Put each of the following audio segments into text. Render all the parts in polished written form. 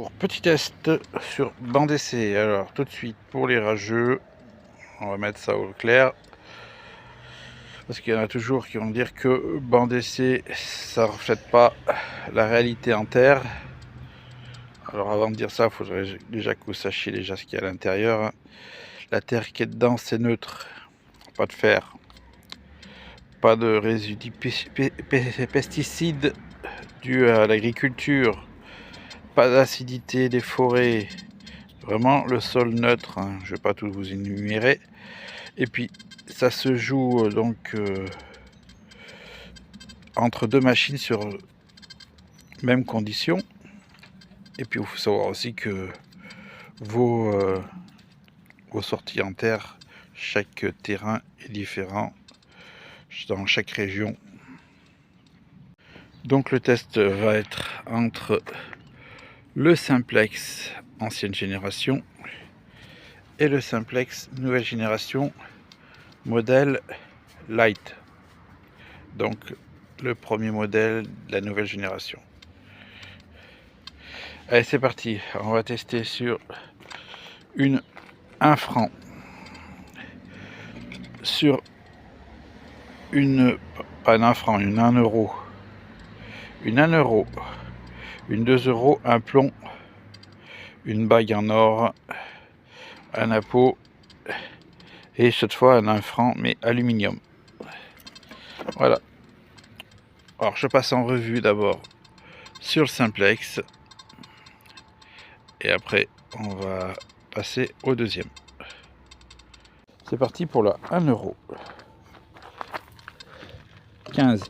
Bonjour, petit test sur banc d'essai. Alors tout de suite pour les rageux, on va mettre ça au clair. Parce qu'il y en a toujours qui vont dire que banc d'essai ça reflète pas la réalité en terre. Alors avant de dire ça, il faudrait déjà que vous sachiez déjà ce qu'il y a à l'intérieur. La terre qui est dedans c'est neutre, pas de fer, pas de résidus pesticides dus à l'agriculture, pas d'acidité des forêts. Vraiment le sol neutre, hein. Je ne vais pas tout vous énumérer. Et puis ça se joue donc entre deux machines sur même condition. Et puis il faut savoir aussi que vos sorties en terre, chaque terrain est différent dans chaque région. Donc le test va être entre le simplex ancienne génération et le simplex nouvelle génération modèle light, donc le premier modèle de la nouvelle génération. Allez, c'est parti, on va tester sur une 1 franc, sur une, pas une 1 franc, une 1 euro, une 1 euro, une 2 euros, un plomb, une bague en or, un appôt et cette fois un 1 franc mais aluminium. Voilà. Alors je passe en revue d'abord sur le simplex et après on va passer au deuxième. C'est parti pour la 1 euro. 15.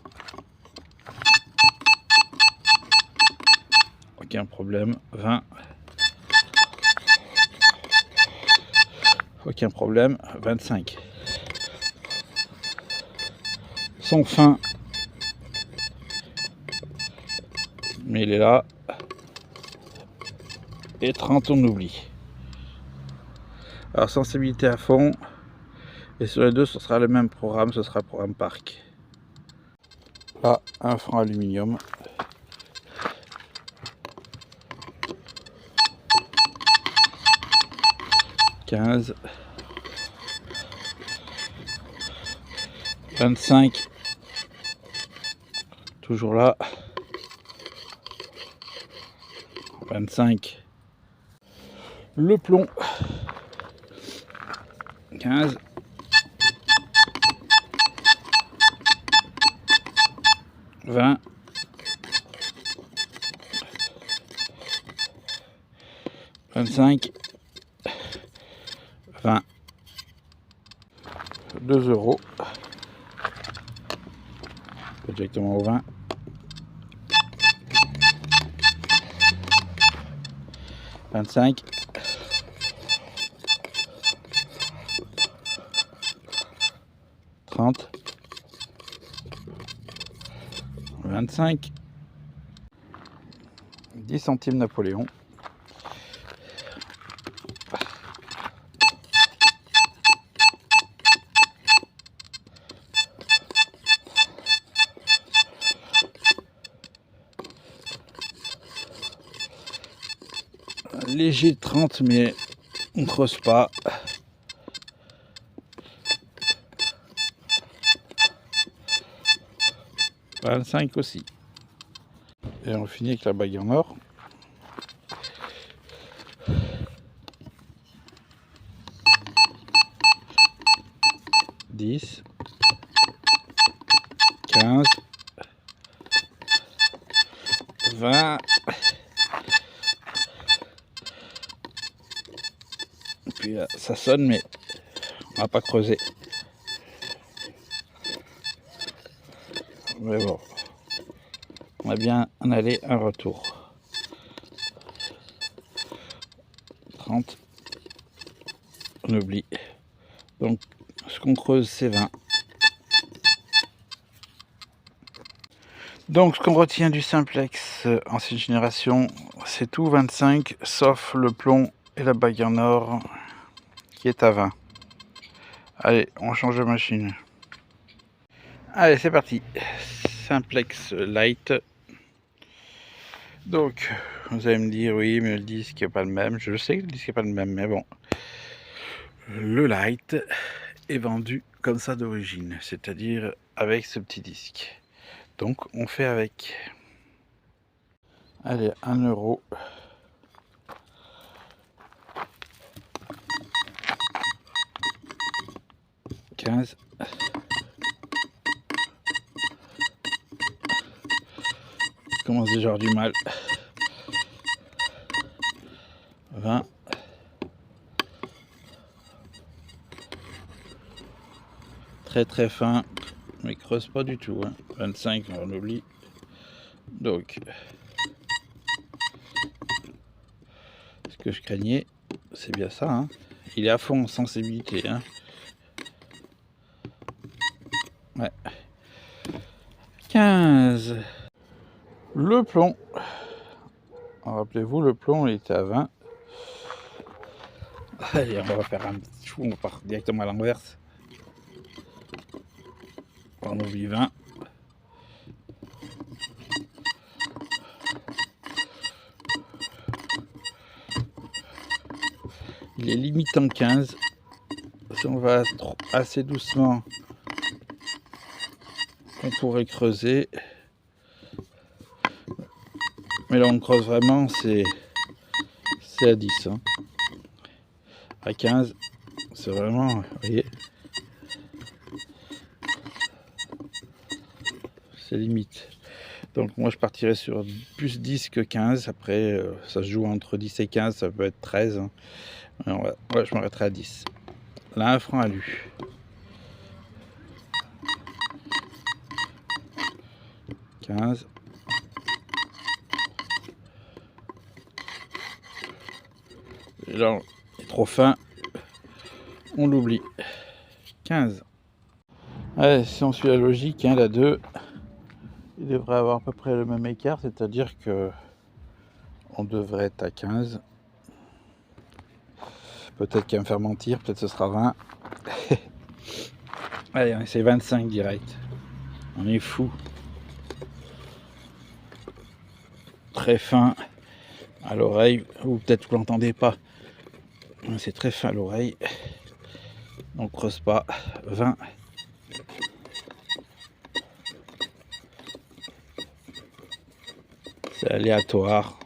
Aucun problème. 20. Aucun problème. 25. Son fin. Mais il est là. Et 30 on oublie. Alors sensibilité à fond. Et sur les deux ce sera le même programme. Ce sera programme parc. Là 1 franc aluminium. 15, 25, toujours là, 25, le plomb, 15, 20, 25, 20, 2 euros, directement au 20, 25, 30, 25, 10 centimes Napoléon, 30, léger 30 mais on ne creuse pas. 25 aussi. Et on finit avec la bague en or. 10, 15, 20, et puis là, ça sonne mais on va pas creuser. Mais bon, on a bien un aller, un retour. 30, on oublie. Donc ce qu'on creuse c'est 20. Donc ce qu'on retient du simplex ancienne génération, c'est tout 25, sauf le plomb et la bague en or qui est à 20. Allez, on change de machine. Allez, c'est parti. Simplex light. Donc, vous allez me dire, oui, mais le disque n'est pas le même. Je sais que le disque n'est pas le même, mais bon. Le light est vendu comme ça d'origine, c'est-à-dire avec ce petit disque. Donc, on fait avec. Allez, 1 €. Je commence déjà à avoir du mal. 20. Très très fin, mais creuse pas du tout. 25, on oublie. Donc, ce que je craignais, c'est bien ça. Il est à fond en sensibilité. Ouais. 15. Le plomb. Rappelez-vous, le plomb il était à 20. Allez, on va faire un petit chou, on part directement à l'inverse. On oublie 20. Il est limite en 15. Si on va assez doucement, on pourrait creuser. Mais là on creuse vraiment, c'est à 10. À 15, c'est vraiment, vous voyez, c'est limite. Donc moi je partirais sur plus 10 que 15. Après ça se joue entre 10 et 15, ça peut être 13. Alors, ouais, je m'arrêterai à 10. Là, 1 franc alu. 15. Et là, il est trop fin. On l'oublie. 15. Allez, si on suit la logique, la 2, il devrait avoir à peu près le même écart, c'est-à-dire que on devrait être à 15. Peut-être qu'il va me faire mentir, peut-être ce sera 20. Allez, on essaie 25 direct. On est fou. Très fin à l'oreille, ou peut-être vous l'entendez pas. C'est très fin à l'oreille. On creuse pas. 20. C'est aléatoire.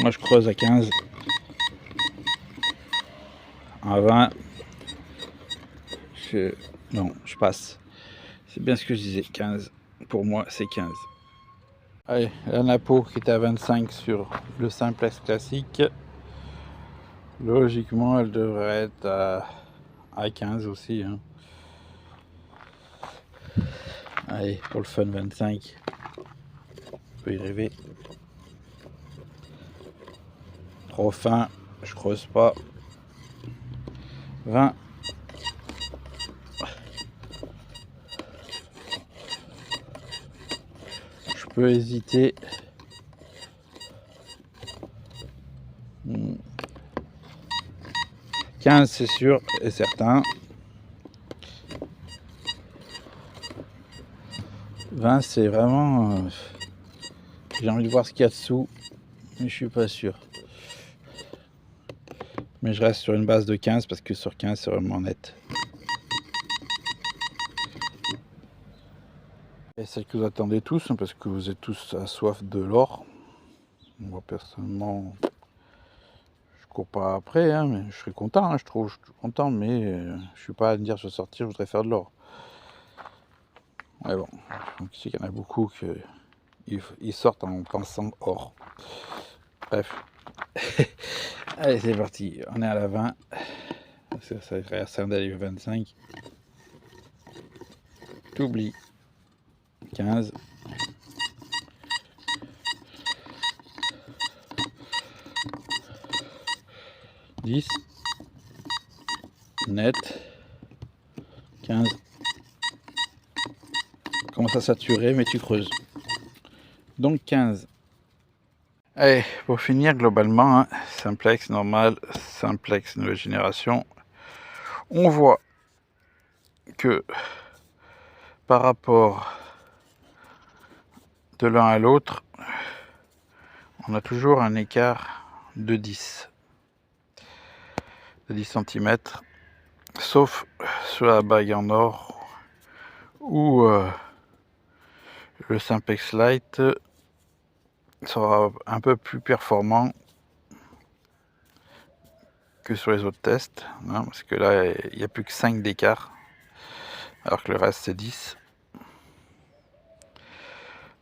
Moi je creuse à 15. À 20. Non, je passe. C'est bien ce que je disais. 15. Pour moi, c'est 15. Allez, la napo qui était à 25 sur le simplex classique. Logiquement, elle devrait être à 15 aussi. Allez, pour le fun, 25. On peut y rêver. Trop fin, je creuse pas. 20. Je peux hésiter. 15, c'est sûr et certain. 20, c'est vraiment... j'ai envie de voir ce qu'il y a dessous, mais je suis pas sûr. Mais je reste sur une base de 15 parce que sur 15, c'est vraiment net. Et celle que vous attendez tous, parce que vous êtes tous à soif de l'or. Moi, personnellement, je cours pas après, mais je serais content, je trouve. Je suis content, mais je suis pas à me dire je vais sortir, je voudrais faire de l'or. Ouais, bon, donc il y en a beaucoup qui sortent en pensant or. Bref. Allez, c'est parti. On est à la 20. Ça ressemble d'aller 25. T'oublies. 15. 10. Net. 15. Commence à saturer, mais tu creuses. Donc 15. Allez, pour finir, globalement, simplex normal, simplex nouvelle génération, on voit que par rapport de l'un à l'autre, on a toujours un écart de 10 cm, sauf sur la bague en or où le Simplex Lite sera un peu plus performant que sur les autres tests, hein, parce que là il n'y a plus que 5 d'écart alors que le reste c'est 10.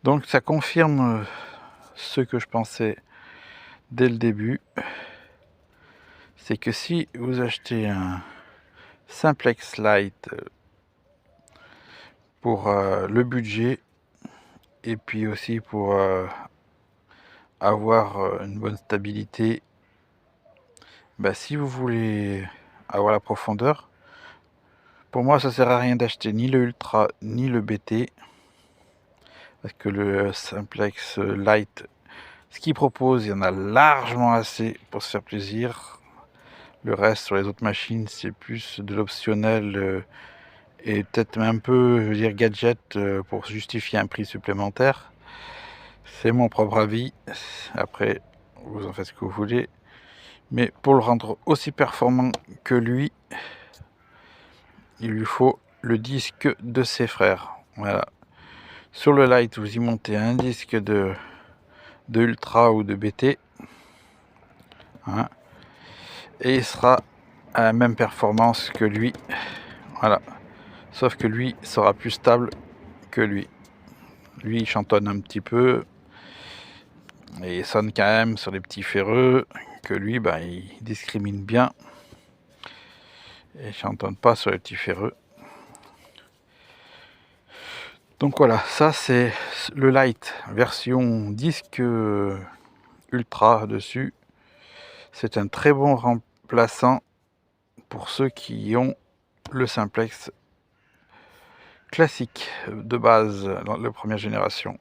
Donc ça confirme ce que je pensais dès le début, c'est que si vous achetez un Simplex Lite pour le budget et puis aussi pour avoir une bonne stabilité, bah, si vous voulez avoir la profondeur, pour moi ça sert à rien d'acheter ni le Ultra ni le BT, parce que le Simplex Lite, ce qu'il propose, il y en a largement assez pour se faire plaisir. Le reste sur les autres machines, c'est plus de l'optionnel et peut-être un peu, je veux dire, gadget pour justifier un prix supplémentaire. C'est mon propre avis. Après, vous en faites ce que vous voulez. Mais pour le rendre aussi performant que lui, il lui faut le disque de ses frères. Voilà. Sur le Lite, vous y montez un disque de Ultra ou de BT. Hein, et il sera à la même performance que lui. Voilà. Sauf que lui sera plus stable que lui. Lui, il chantonne un petit peu. Et il sonne quand même sur les petits ferreux. Que lui, bah, il discrimine bien. Et il chantonne pas sur les petits ferreux. Donc voilà, ça c'est le Lite version disque Ultra dessus. C'est un très bon remplaçant pour ceux qui ont le Simplex classique de base, dans la première génération.